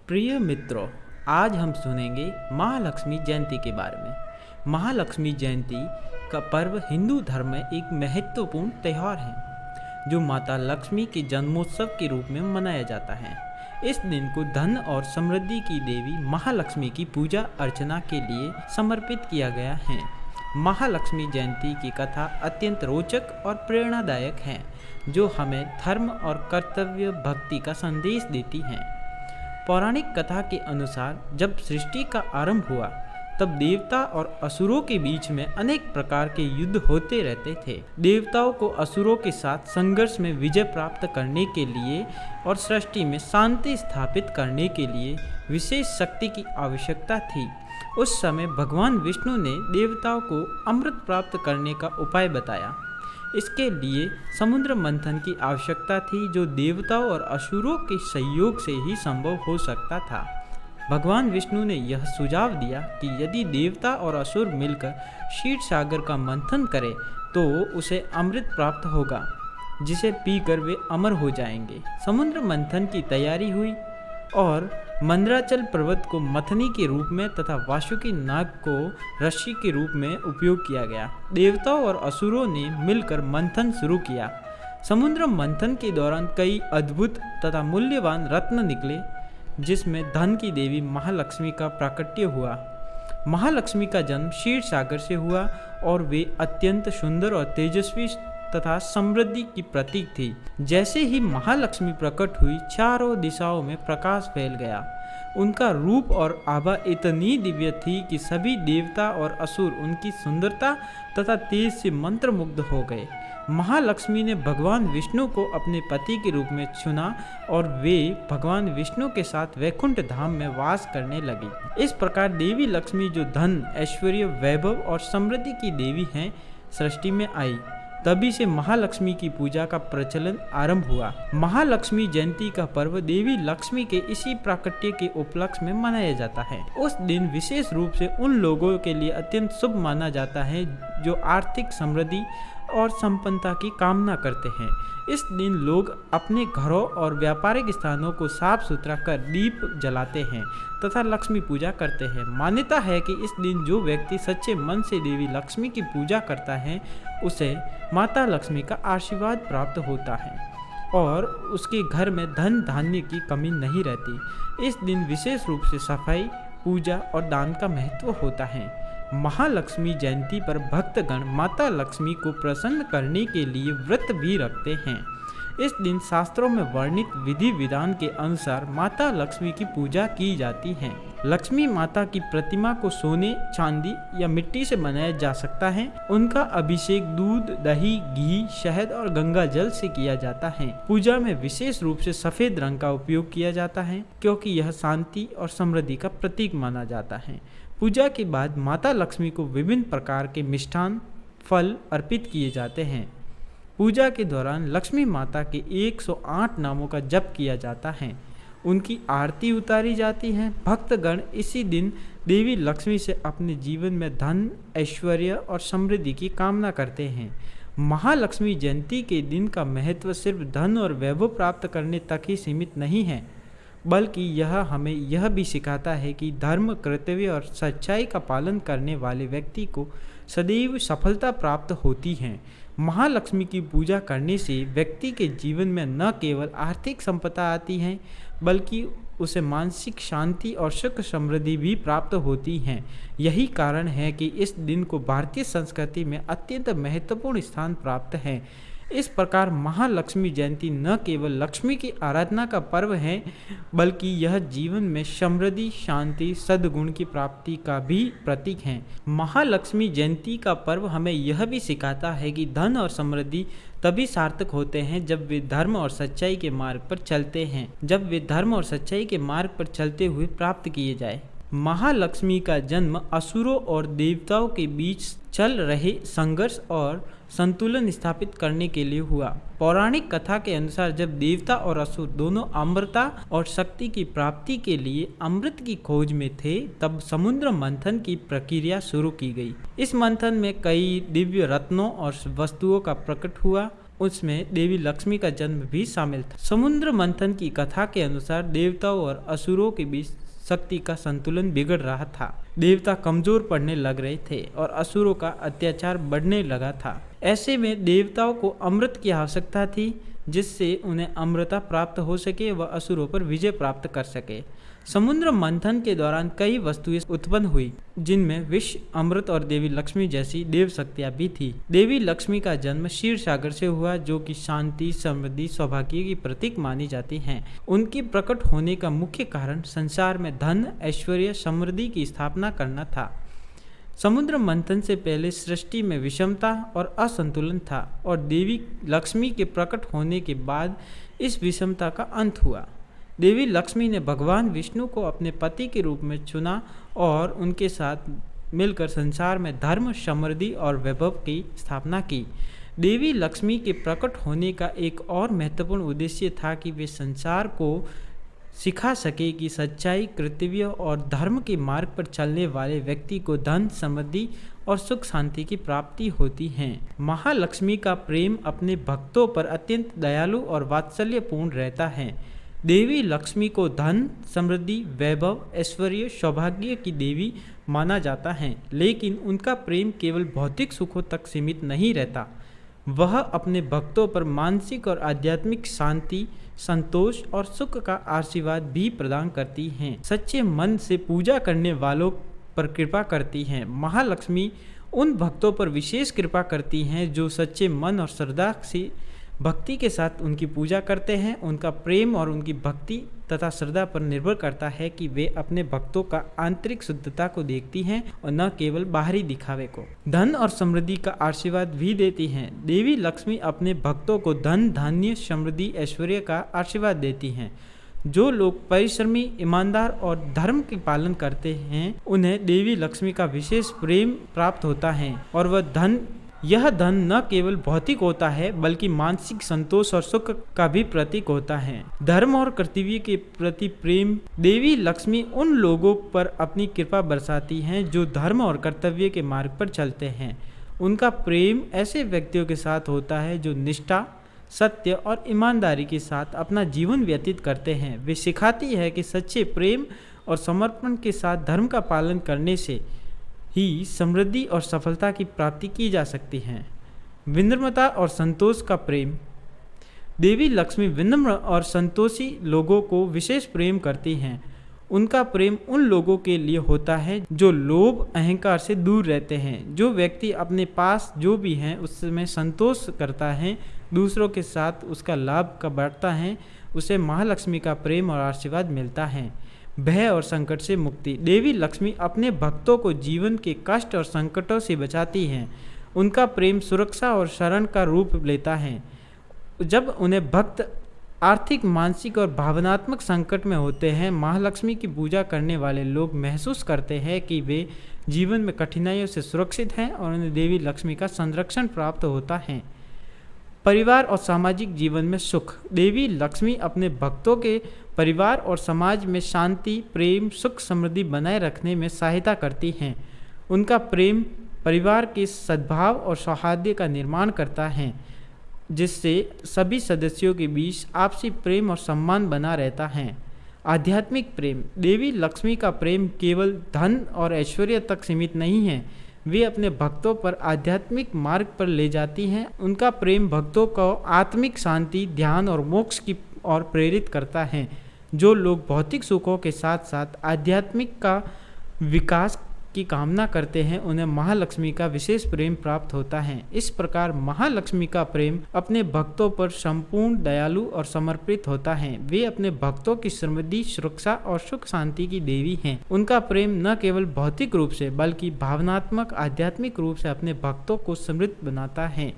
प्रिय मित्रों, आज हम सुनेंगे महालक्ष्मी जयंती के बारे में। महालक्ष्मी जयंती का पर्व हिंदू धर्म में एक महत्वपूर्ण त्यौहार है जो माता लक्ष्मी के जन्मोत्सव के रूप में मनाया जाता है। इस दिन को धन और समृद्धि की देवी महालक्ष्मी की पूजा अर्चना के लिए समर्पित किया गया है। महालक्ष्मी जयंती की कथा अत्यंत रोचक और प्रेरणादायक है, जो हमें धर्म और कर्तव्य भक्ति का संदेश देती है। पौराणिक कथा के अनुसार जब सृष्टि का आरंभ हुआ, तब देवता और असुरों के बीच में अनेक प्रकार के युद्ध होते रहते थे। देवताओं को असुरों के साथ संघर्ष में विजय प्राप्त करने के लिए और सृष्टि में शांति स्थापित करने के लिए विशेष शक्ति की आवश्यकता थी। उस समय भगवान विष्णु ने देवताओं को अमृत प्राप्त करने का उपाय बताया। इसके लिए समुद्र मंथन की आवश्यकता थी, जो देवताओं और असुरों के सहयोग से ही संभव हो सकता था। भगवान विष्णु ने यह सुझाव दिया कि यदि देवता और असुर मिलकर क्षीर सागर का मंथन करें तो उसे अमृत प्राप्त होगा, जिसे पीकर वे अमर हो जाएंगे। समुद्र मंथन की तैयारी हुई और मंदराचल पर्वत को मथनी के रूप में तथा वासुकी नाग को रस्सी के रूप में उपयोग किया गया। देवताओं और असुरों ने मिलकर मंथन शुरू किया। समुद्र मंथन के दौरान कई अद्भुत तथा मूल्यवान रत्न निकले, जिसमें धन की देवी महालक्ष्मी का प्राकट्य हुआ। महालक्ष्मी का जन्म क्षीर सागर से हुआ और वे अत्यंत सुंदर और तेजस्वी तथा समृद्धि की प्रतीक थी। जैसे ही महालक्ष्मी प्रकट हुई, चारों दिशाओं में प्रकाश फैल गया। उनका रूप और आभा इतनी दिव्य थी कि सभी देवता और असुर उनकी सुंदरता तथा तेज से मंत्रमुग्ध हो गए। महालक्ष्मी ने भगवान विष्णु को अपने पति के रूप में चुना और वे भगवान विष्णु के साथ वैकुंठ धाम में वास करने लगी। इस प्रकार देवी लक्ष्मी, जो धन, ऐश्वर्य, वैभव और समृद्धि की देवी हैं, सृष्टि में आई। तभी से महालक्ष्मी की पूजा का प्रचलन आरंभ हुआ। महालक्ष्मी जयंती का पर्व देवी लक्ष्मी के इसी प्राकट्य के उपलक्ष्य में मनाया जाता है। उस दिन विशेष रूप से उन लोगों के लिए अत्यंत शुभ माना जाता है जो आर्थिक समृद्धि और संपन्नता की कामना करते हैं। इस दिन लोग अपने घरों और व्यापारिक स्थानों को साफ सुथरा कर दीप जलाते हैं तथा लक्ष्मी पूजा करते हैं। मान्यता है कि इस दिन जो व्यक्ति सच्चे मन से देवी लक्ष्मी की पूजा करता है, उसे माता लक्ष्मी का आशीर्वाद प्राप्त होता है और उसके घर में धन धान्य की कमी नहीं रहती। इस दिन विशेष रूप से सफाई, पूजा और दान का महत्व होता है। महालक्ष्मी जयंती पर भक्तगण माता लक्ष्मी को प्रसन्न करने के लिए व्रत भी रखते हैं। इस दिन शास्त्रों में वर्णित विधि विधान के अनुसार माता लक्ष्मी की पूजा की जाती है। लक्ष्मी माता की प्रतिमा को सोने, चांदी या मिट्टी से बनाया जा सकता है। उनका अभिषेक दूध, दही, घी, शहद और गंगा जल से किया जाता है। पूजा में विशेष रूप से सफेद रंग का उपयोग किया जाता है, क्योंकि यह शांति और समृद्धि का प्रतीक माना जाता है। पूजा के बाद माता लक्ष्मी को विभिन्न प्रकार के मिष्ठान, फल अर्पित किए जाते हैं। पूजा के दौरान लक्ष्मी माता के 108 नामों का जप किया जाता है। उनकी आरती उतारी जाती है। भक्तगण इसी दिन देवी लक्ष्मी से अपने जीवन में धन, ऐश्वर्य और समृद्धि की कामना करते हैं। महालक्ष्मी जयंती के दिन का महत्व सिर्फ धन और वैभव प्राप्त करने तक ही सीमित नहीं है, बल्कि यह हमें यह भी सिखाता है कि धर्म, कर्तव्य और सच्चाई का पालन करने वाले व्यक्ति को सदैव सफलता प्राप्त होती है। महालक्ष्मी की पूजा करने से व्यक्ति के जीवन में न केवल आर्थिक संपदा आती है, बल्कि उसे मानसिक शांति और सुख समृद्धि भी प्राप्त होती है। यही कारण है कि इस दिन को भारतीय संस्कृति में अत्यंत महत्वपूर्ण स्थान प्राप्त है। इस प्रकार महालक्ष्मी जयंती न केवल लक्ष्मी की आराधना का पर्व है, बल्कि यह जीवन में समृद्धि, शांति, सद्गुण की प्राप्ति का भी प्रतीक है। महालक्ष्मी जयंती का पर्व हमें यह भी सिखाता है कि धन और समृद्धि तभी सार्थक होते हैं जब वे धर्म और सच्चाई के मार्ग पर चलते हैं, जब वे धर्म और सच्चाई के मार्ग पर चलते हुए प्राप्त किए जाए। महालक्ष्मी का जन्म असुरों और देवताओं के बीच चल रहे संघर्ष और संतुलन स्थापित करने के लिए हुआ। पौराणिक कथा के अनुसार जब देवता और असुर दोनों अमरता और शक्ति की प्राप्ति के लिए अमृत की खोज में थे, तब समुद्र मंथन की प्रक्रिया शुरू की गई। इस मंथन में कई दिव्य रत्नों और वस्तुओं का प्रकट हुआ। उसमें देवी लक्ष्मी का जन्म भी शामिल था। समुद्र मंथन की कथा के अनुसार देवताओं और असुरों के बीच शक्ति का संतुलन बिगड़ रहा था। देवता कमजोर पड़ने लग रहे थे और असुरों का अत्याचार बढ़ने लगा था। ऐसे में देवताओं को अमृत की आवश्यकता थी, जिससे उन्हें अमृता प्राप्त हो सके व असुरों पर विजय प्राप्त कर सके। समुद्र मंथन के दौरान कई वस्तुएं उत्पन्न हुई, जिनमें विष, अमृत और देवी लक्ष्मी जैसी देव शक्तियां भी थी। देवी लक्ष्मी का जन्म क्षीर सागर से हुआ, जो कि शांति, समृद्धि, सौभाग्य की प्रतीक मानी जाती हैं। उनकी प्रकट होने का मुख्य कारण संसार में धन, ऐश्वर्य, समृद्धि की स्थापना करना था। समुद्र मंथन से पहले सृष्टि में विषमता और असंतुलन था और देवी लक्ष्मी के प्रकट होने के बाद इस विषमता का अंत हुआ। देवी लक्ष्मी ने भगवान विष्णु को अपने पति के रूप में चुना और उनके साथ मिलकर संसार में धर्म, समृद्धि और वैभव की स्थापना की। देवी लक्ष्मी के प्रकट होने का एक और महत्वपूर्ण उद्देश्य था कि वे संसार को सिखा सके कि सच्चाई, कर्तव्य और धर्म के मार्ग पर चलने वाले व्यक्ति को धन, समृद्धि और सुख शांति की प्राप्ति होती है। महालक्ष्मी का प्रेम अपने भक्तों पर अत्यंत दयालु और वात्सल्यपूर्ण रहता है। देवी लक्ष्मी को धन, समृद्धि, वैभव, ऐश्वर्य, सौभाग्य की देवी माना जाता है, लेकिन उनका प्रेम केवल भौतिक सुखों तक सीमित नहीं रहता। वह अपने भक्तों पर मानसिक और आध्यात्मिक शांति, संतोष और सुख का आशीर्वाद भी प्रदान करती हैं। सच्चे मन से पूजा करने वालों पर कृपा करती हैं। महालक्ष्मी उन भक्तों पर विशेष कृपा करती हैं जो सच्चे मन और श्रद्धा से भक्ति के साथ उनकी पूजा करते हैं। उनका प्रेम और उनकी भक्ति तथा श्रद्धा पर निर्भर करता है कि वे अपने भक्तों का आंतरिक शुद्धता को देखती हैं और न केवल बाहरी दिखावे को। धन और समृद्धि का आशीर्वाद भी देती हैं। देवी लक्ष्मी अपने भक्तों को धन, धान्य, समृद्धि, ऐश्वर्य का आशीर्वाद देती हैं। जो लोग परिश्रमी, ईमानदार और धर्म के पालन करते हैं, उन्हें देवी लक्ष्मी का विशेष प्रेम प्राप्त होता है और यह धन न केवल भौतिक होता है बल्कि मानसिक संतोष और सुख का भी प्रतीक होता है। धर्म और कर्तव्य के प्रति प्रेम। देवी लक्ष्मी उन लोगों पर अपनी कृपा बरसाती हैं जो धर्म और कर्तव्य के मार्ग पर चलते हैं। उनका प्रेम ऐसे व्यक्तियों के साथ होता है जो निष्ठा, सत्य और ईमानदारी के साथ अपना जीवन व्यतीत करते हैं। वे सिखाती है कि सच्चे प्रेम और समर्पण के साथ धर्म का पालन करने से ही समृद्धि और सफलता की प्राप्ति की जा सकती है। विनम्रता और संतोष का प्रेम। देवी लक्ष्मी विनम्र और संतोषी लोगों को विशेष प्रेम करती हैं। उनका प्रेम उन लोगों के लिए होता है जो लोभ, अहंकार से दूर रहते हैं। जो व्यक्ति अपने पास जो भी है उसमें संतोष करता है, दूसरों के साथ उसका लाभ का बांटता है, उसे महालक्ष्मी का प्रेम और आशीर्वाद मिलता है। भय और संकट से मुक्ति। देवी लक्ष्मी अपने भक्तों को जीवन के कष्ट और संकटों से बचाती हैं। उनका प्रेम सुरक्षा और शरण का रूप लेता है। जब उन्हें भक्त आर्थिक, मानसिक और भावनात्मक संकट में होते हैं, महालक्ष्मी की पूजा करने वाले लोग महसूस करते हैं कि वे जीवन में कठिनाइयों से सुरक्षित हैं और उन्हें देवी लक्ष्मी का संरक्षण प्राप्त होता है। परिवार और सामाजिक जीवन में सुख। देवी लक्ष्मी अपने भक्तों के परिवार और समाज में शांति, प्रेम, सुख, समृद्धि बनाए रखने में सहायता करती हैं। उनका प्रेम परिवार के सद्भाव और सौहार्द का निर्माण करता है, जिससे सभी सदस्यों के बीच आपसी प्रेम और सम्मान बना रहता है। आध्यात्मिक प्रेम। देवी लक्ष्मी का प्रेम केवल धन और ऐश्वर्य तक सीमित नहीं है, वे अपने भक्तों पर आध्यात्मिक मार्ग पर ले जाती हैं। उनका प्रेम भक्तों को आत्मिक शांति, ध्यान और मोक्ष की ओर प्रेरित करता है। जो लोग भौतिक सुखों के साथ साथ आध्यात्मिक का विकास की कामना करते हैं, उन्हें महालक्ष्मी का विशेष प्रेम प्राप्त होता है। इस प्रकार महालक्ष्मी का प्रेम अपने भक्तों पर संपूर्ण, दयालु और समर्पित होता है। वे अपने भक्तों की समृद्धि, सुरक्षा और सुख शांति की देवी हैं। उनका प्रेम न केवल भौतिक रूप से बल्कि भावनात्मक, आध्यात्मिक रूप से अपने भक्तों को समृद्ध बनाता है।